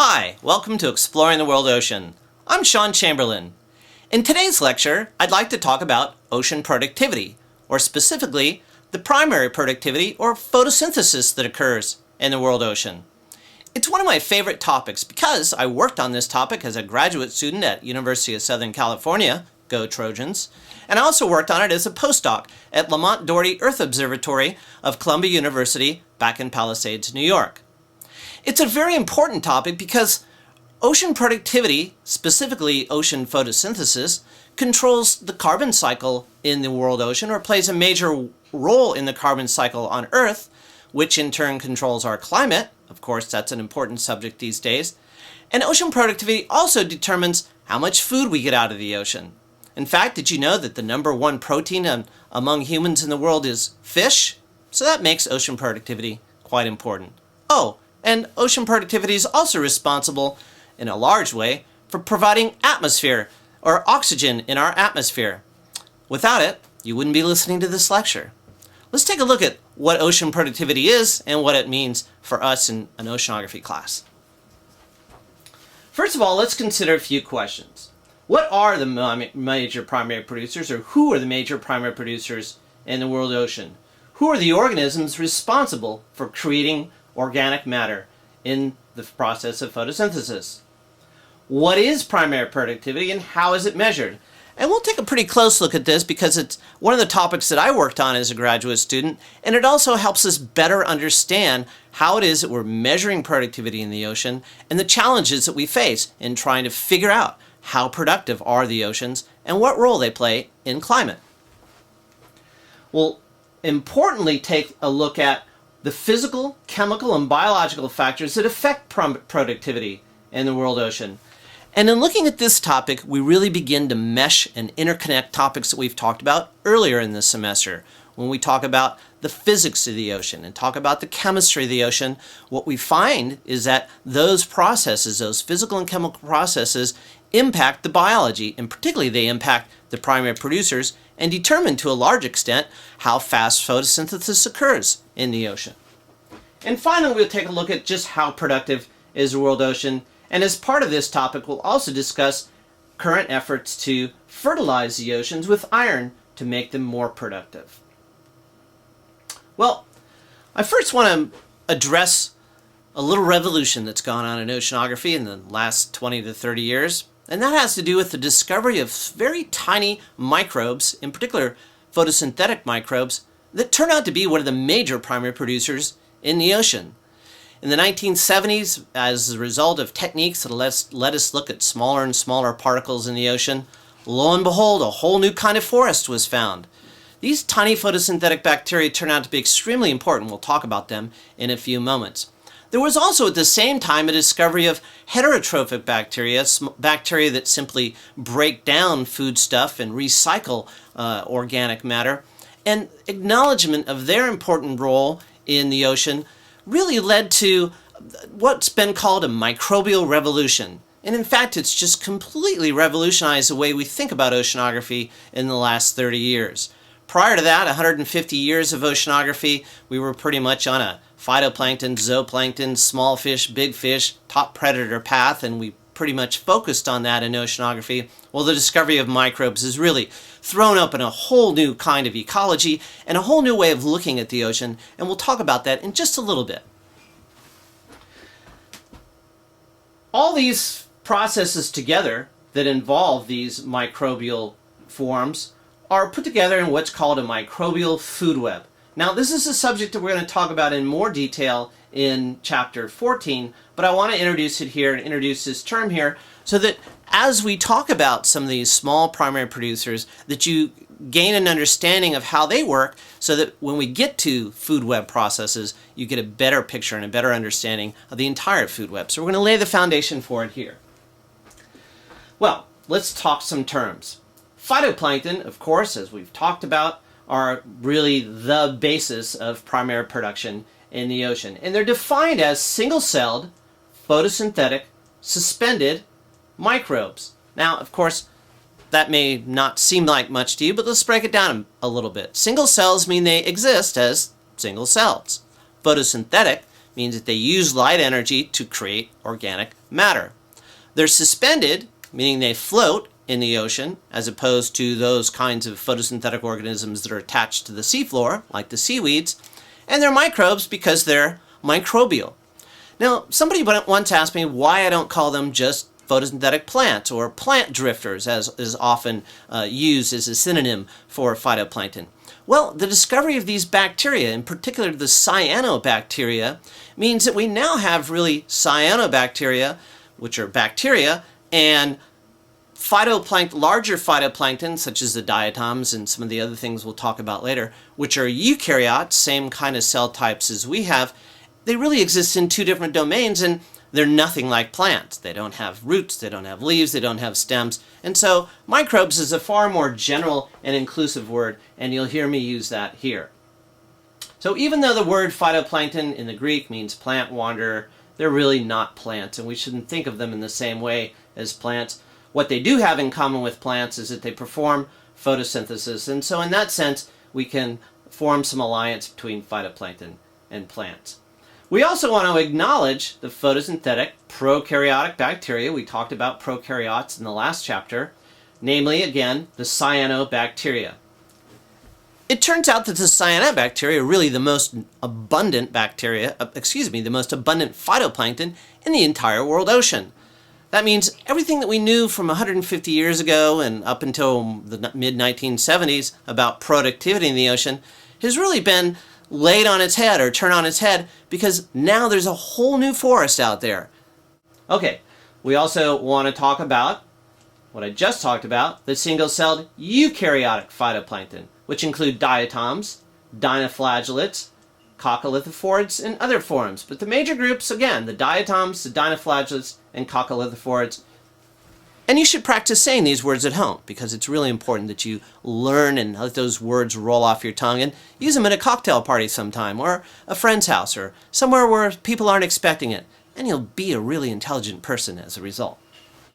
Hi, welcome to Exploring the World Ocean. I'm Sean Chamberlain. In today's lecture, I'd like to talk about ocean productivity, or specifically, the primary productivity or photosynthesis that occurs in the world ocean. It's one of my favorite topics because I worked on this topic as a graduate student at University of Southern California, go Trojans, and I also worked on it as a postdoc at Lamont Doherty Earth Observatory of Columbia University back in Palisades, New York. It's a very important topic because ocean productivity, specifically ocean photosynthesis, controls the carbon cycle in the world ocean or plays a major role in the carbon cycle on Earth, which in turn controls our climate. Of course, that's an important subject these days. And ocean productivity also determines how much food we get out of the ocean. In fact, did you know that the #1 protein among humans in the world is fish? So that makes ocean productivity quite important. Oh, and ocean productivity is also responsible, in a large way, for providing atmosphere or oxygen in our atmosphere. Without it, you wouldn't be listening to this lecture. Let's take a look at what ocean productivity is and what it means for us in an oceanography class. First of all, let's consider a few questions. What are the major primary producers, or who are the major primary producers in the world ocean? Who are the organisms responsible for creating organic matter in the process of photosynthesis? What is primary productivity and how is it measured? And we'll take a pretty close look at this because it's one of the topics that I worked on as a graduate student, and it also helps us better understand how it is that we're measuring productivity in the ocean and the challenges that we face in trying to figure out how productive are the oceans and what role they play in climate. We'll importantly take a look at the physical, chemical, and biological factors that affect productivity in the world ocean. And in looking at this topic, we really begin to mesh and interconnect topics that we've talked about earlier in this semester. When we talk about the physics of the ocean and talk about the chemistry of the ocean, what we find is that those processes, those physical and chemical processes, impact the biology, and particularly they impact the primary producers and determine to a large extent how fast photosynthesis occurs in the ocean. And finally, we'll take a look at just how productive is the world ocean, and as part of this topic, we'll also discuss current efforts to fertilize the oceans with iron to make them more productive. Well, I first want to address a little revolution that's gone on in oceanography in the last 20 to 30 years. And that has to do with the discovery of very tiny microbes, in particular photosynthetic microbes, that turn out to be one of the major primary producers in the ocean. In the 1970s, as a result of techniques that let us look at smaller and smaller particles in the ocean, lo and behold, a whole new kind of forest was found. These tiny photosynthetic bacteria turn out to be extremely important. We'll talk about them in a few moments. There was also at the same time a discovery of heterotrophic bacteria, bacteria that simply break down foodstuff and recycle organic matter. And acknowledgement of their important role in the ocean really led to what's been called a microbial revolution. And in fact, it's just completely revolutionized the way we think about oceanography in the last 30 years. Prior to that, 150 years of oceanography, we were pretty much on a phytoplankton, zooplankton, small fish, big fish, top predator path, and we pretty much focused on that in oceanography. Well, the discovery of microbes has really thrown open a whole new kind of ecology and a whole new way of looking at the ocean, and we'll talk about that in just a little bit. All these processes together that involve these microbial forms are put together in what's called a microbial food web. Now, this is a subject that we're going to talk about in more detail in chapter 14, but I want to introduce it here and introduce this term here so that as we talk about some of these small primary producers, that you gain an understanding of how they work so that when we get to food web processes, you get a better picture and a better understanding of the entire food web. So we're going to lay the foundation for it here. Well, let's talk some terms. Phytoplankton, of course, as we've talked about, are really the basis of primary production in the ocean. And they're defined as single-celled, photosynthetic, suspended microbes. Now, of course, that may not seem like much to you, but let's break it down a little bit. Single cells mean they exist as single cells. Photosynthetic means that they use light energy to create organic matter. They're suspended, meaning they float in the ocean, as opposed to those kinds of photosynthetic organisms that are attached to the seafloor, like the seaweeds. And they're microbes because they're microbial. Now, somebody once asked me why I don't call them just photosynthetic plants or plant drifters, as is often used as a synonym for phytoplankton. Well, the discovery of these bacteria, in particular the cyanobacteria, means that we now have really cyanobacteria, which are bacteria, and larger phytoplankton, such as the diatoms and some of the other things we'll talk about later, which are eukaryotes, same kind of cell types as we have. They really exist in two different domains, and they're nothing like plants. They don't have roots, they don't have leaves, they don't have stems. And so microbes is a far more general and inclusive word, and you'll hear me use that here. So even though the word phytoplankton in the Greek means plant wanderer, they're really not plants, and we shouldn't think of them in the same way as plants. What they do have in common with plants is that they perform photosynthesis, and so in that sense we can form some alliance between phytoplankton and plants. We also want to acknowledge the photosynthetic prokaryotic bacteria. We talked about prokaryotes in the last chapter, namely, again, the cyanobacteria. It turns out that the cyanobacteria are really the most abundant the most abundant phytoplankton in the entire world ocean. That means everything that we knew from 150 years ago and up until the mid-1970s about productivity in the ocean has really been laid on its head or turned on its head because now there's a whole new forest out there. Okay, we also want to talk about what I just talked about, the single-celled eukaryotic phytoplankton, which include diatoms, dinoflagellates, coccolithophorids, and other forms. But the major groups, again, the diatoms, the dinoflagellates, and coccolithophorids. And you should practice saying these words at home because it's really important that you learn and let those words roll off your tongue and use them at a cocktail party sometime or a friend's house or somewhere where people aren't expecting it. And you'll be a really intelligent person as a result.